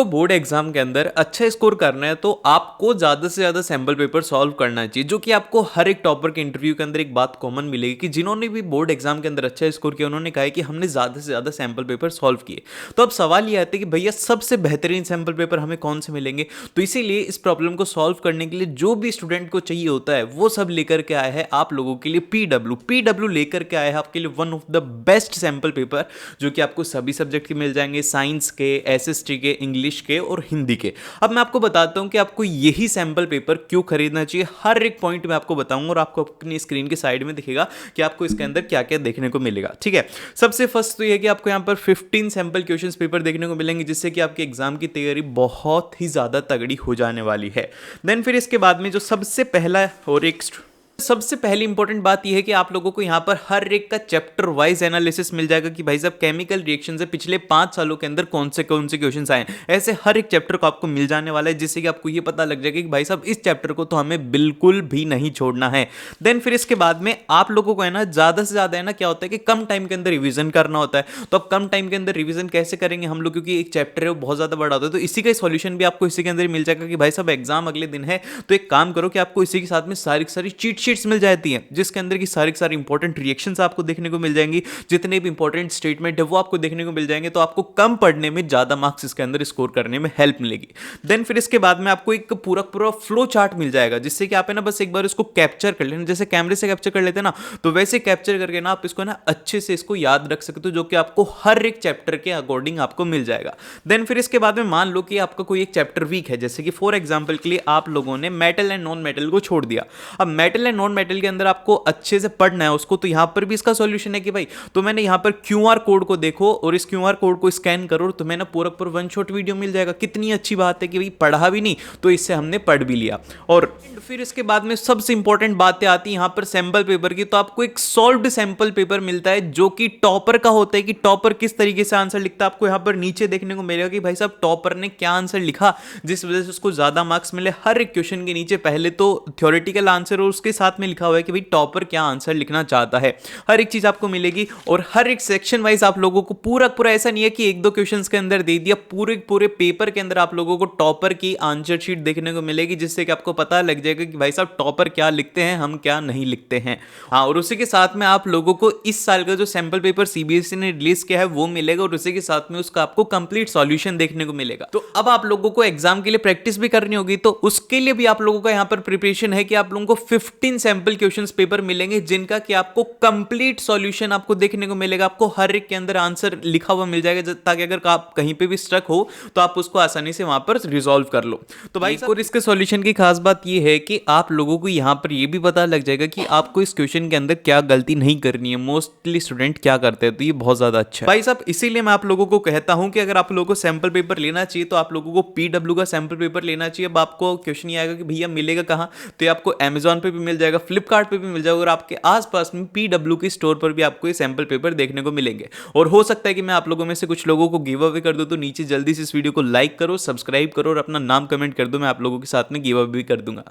तो board exam के अंदर अच्छा स्कोर करना है तो आपको ज़्यादा से ज़्यादा सैम्पल पेपर सॉल्व करना चाहिए, जो कि आपको हर एक टॉपर के इंटरव्यू के अंदर एक बात कॉमन मिलेगी कि जिन्होंने भी बोर्ड एग्जाम के अंदर अच्छा स्कोर किया उन्होंने कहा है कि हमने ज़्यादा से ज़्यादा सैम्पल पेपर सॉल्व किए। तो अब सवाल ये आता है कि भैया सबसे बेहतरीन सैम्पल पेपर हमें कौन से मिलेंगे। तो इसीलिए इस प्रॉब्लम को सॉल्व करने के लिए जो भी स्टूडेंट को चाहिए होता है वो सब लेकर के आया है आप लोगों के लिए पी डब्ल्यू लेकर के आया है आपके लिए one of the best sample paper, जो कि आपको सभी सब्जेक्ट के मिल जाएंगे, साइंस के, एसएसटी के, इंग्लिश के और हिंदी के। अब मैं आपको बताता हूं कि आपको यही सैंपल पेपर क्यों खरीदना चाहिए, हर एक पॉइंट मैं आपको बताऊंगा और आपको अपनी स्क्रीन के साइड में दिखेगा कि आपको इसके अंदर क्या क्या देखने को मिलेगा। ठीक है, सबसे फर्स्ट तो यह कि आपको यहां पर 15 सैंपल क्वेश्चंस पेपर देखने को मिलेंगे, जिससे कि आपके एग्जाम की तैयारी बहुत ही ज्यादा तगड़ी हो जाने वाली है। देन फिर इसके बाद में जो सबसे पहला और एक सबसे पहली इंपॉर्टेंट बात यह है कि आप लोगों को यहां पर हर एक का चैप्टर वाइज एनालिसिस मिल जाएगा कि भाई साहब केमिकल रिएक्शन से पिछले 5 सालों के अंदर कौन से क्वेश्चंस आए, ऐसे हर एक चैप्टर को आपको मिल जाने वाला है, जिससे कि आपको यह पता लग जाएगा कि भाई साहब इस चैप्टर को तो हमें बिल्कुल भी नहीं छोड़ना है। देन फिर इसके बाद में आप लोगों को है ना ज्यादा से ज्यादा है ना क्या होता है कि कम टाइम के अंदर रिविजन करना होता है। तो अब कम टाइम के अंदर रिविजन कैसे करेंगे हम लोग, क्योंकि एक चैप्टर है वो बहुत ज्यादा बड़ा होता है, तो इसी का सॉल्यूशन भी आपको इसी के अंदर मिल जाएगा कि भाई साहब एग्जाम अगले दिन है तो एक काम करो कि आपको इसी के साथ में सारी चीट शीट्स मिल जाती है, जिसके अंदर की सारी इंपॉर्टेंट रिएक्शंस आपको देखने को मिल जाएंगी, जितने भी इंपॉर्टेंट स्टेटमेंट है वो आपको देखने को मिल जाएंगे। तो आपको कम पढ़ने में ज्यादा मार्क्स इसके अंदर स्कोर करने में हेल्प मिलेगी। देन फिर इसके बाद में आपको एक पूरा फ्लो चार्ट मिल जाएगा, जिससे कि आप है ना बस एक बार इसको कैप्चर कर लेना, जैसे कैमरे से कैप्चर कर लेते हैं ना, तो वैसे कैप्चर करके ना आप इसको ना अच्छे से इसको याद रख सकते हो, जो कि आपको हर एक चैप्टर के अकॉर्डिंग आपको मिल जाएगा। देन फिर इसके बाद में मान लो कि आपका कोई एक चैप्टर वीक है, जैसे कि फॉर एग्जांपल के लिए आप लोगों ने मेटल एंड नॉन मेटल को छोड़ दिया। अब मेटल एंड नॉन मेटल के अंदर आपको अच्छे से पढ़ना है उसको, तो यहां पर भी इसका सॉल्यूशन है कि भाई तो मैंने यहां पर क्यूआर कोड को देखो और इस क्यूआर कोड को स्कैन करो, तो मैंने पूरा वन शॉट वीडियो मिल जाएगा। कितनी अच्छी बात है कि भाई पढ़ा भी नहीं तो इससे हमने पढ़ भी लिया। और फिर इसके बाद में सबसे इंपॉर्टेंट बातें आती है यहां पर सैंपल पेपर की। तो आपको एक सॉल्व्ड सैंपल पेपर मिलता है जो कि टॉपर का होता है, कि टॉपर किस तरीके से आंसर लिखता है आपको यहां पर नीचे देखने को मिलेगा कि भाई साहब टॉपर ने क्या आंसर लिखा, जिस वजह से उसको ज्यादा मार्क्स मिले। हर एक क्वेश्चन के नीचे पहले तो थ्योरेटिकल आंसर और उसके साथ में लिखा हुआ है कि भाई टॉपर क्या आंसर लिखना चाहता है, हर एक चीज आपको मिलेगी। और हर एक सेक्शन वाइज आप लोगों को पूरा ऐसा नहीं है कि एक दो क्वेश्चंस के अंदर दे दिया, पूरे पेपर के अंदर आप लोगों को टॉपर की आंसर शीट देखने को मिलेगी, जिससे कि आपको पता लग जाएगा कि भाई साहब टॉपर क्या लिखते हैं, हम क्या नहीं लिखते हैं। हाँ, और उसी के साथ में आप लोगों को इस साल का जो सैंपल पेपर सीबीएसई ने रिलीज किया है वो मिलेगा, और उसी के साथ में उसका आपको कंप्लीट सॉल्यूशन देखने को मिलेगा। तो अब आप लोगों को एग्जाम के लिए प्रैक्टिस भी करनी होगी, तो उसके लिए भी आप लोगों का यहां पर प्रिपरेशन है कि आप लोगों को 15 सैंपल क्वेश्चंस पेपर मिलेंगे, जिनका कि आपको कंप्लीट सॉल्यूशन आपको देखने को मिलेगा। आपको हर एक के अंदर आंसर लिखा हुआ मिल जाएगा, ताकि अगर आप कहीं पे भी स्ट्रक हो तो आप उसको आसानी से वहां पर रिजॉल्व कर लो। तो भाई और इसके सॉल्यूशन की खास बात यह है कि आप लोगों को यहां पर यह भी पता लग जाएगा कि आपको इस क्वेश्चन के अंदर क्या गलती नहीं करनी है, मोस्टली स्टूडेंट क्या करते हैं। तो ये बहुत ज्यादा अच्छा है भाई साहब, इसीलिए मैं आप लोगों को कहता हूं कि अगर आप लोगों को सैंपल पेपर लेना चाहिए तो आप लोगों को पीडब्ल्यू का सैंपल पेपर लेना चाहिए। अब आपको क्वेश्चन ये आएगा कि भैया मिलेगा कहां, तो ये आपको अमेजॉन पे भी मिल जाएगा, फ्लिपकार्ट पे भी मिल जाएगा, और आपके आसपास में पीडब्ल्यू के स्टोर पर भी आपको ये सैंपल पेपर देखने को मिलेंगे। और हो सकता है कि मैं आप लोगों में से कुछ लोगों को गिव अवे कर दूं, तो नीचे जल्दी से इस वीडियो को लाइक करो, सब्सक्राइब करो और अपना नाम कमेंट कर दो, मैं आप लोगों के साथ में गिव अवे भी कर दूंगा।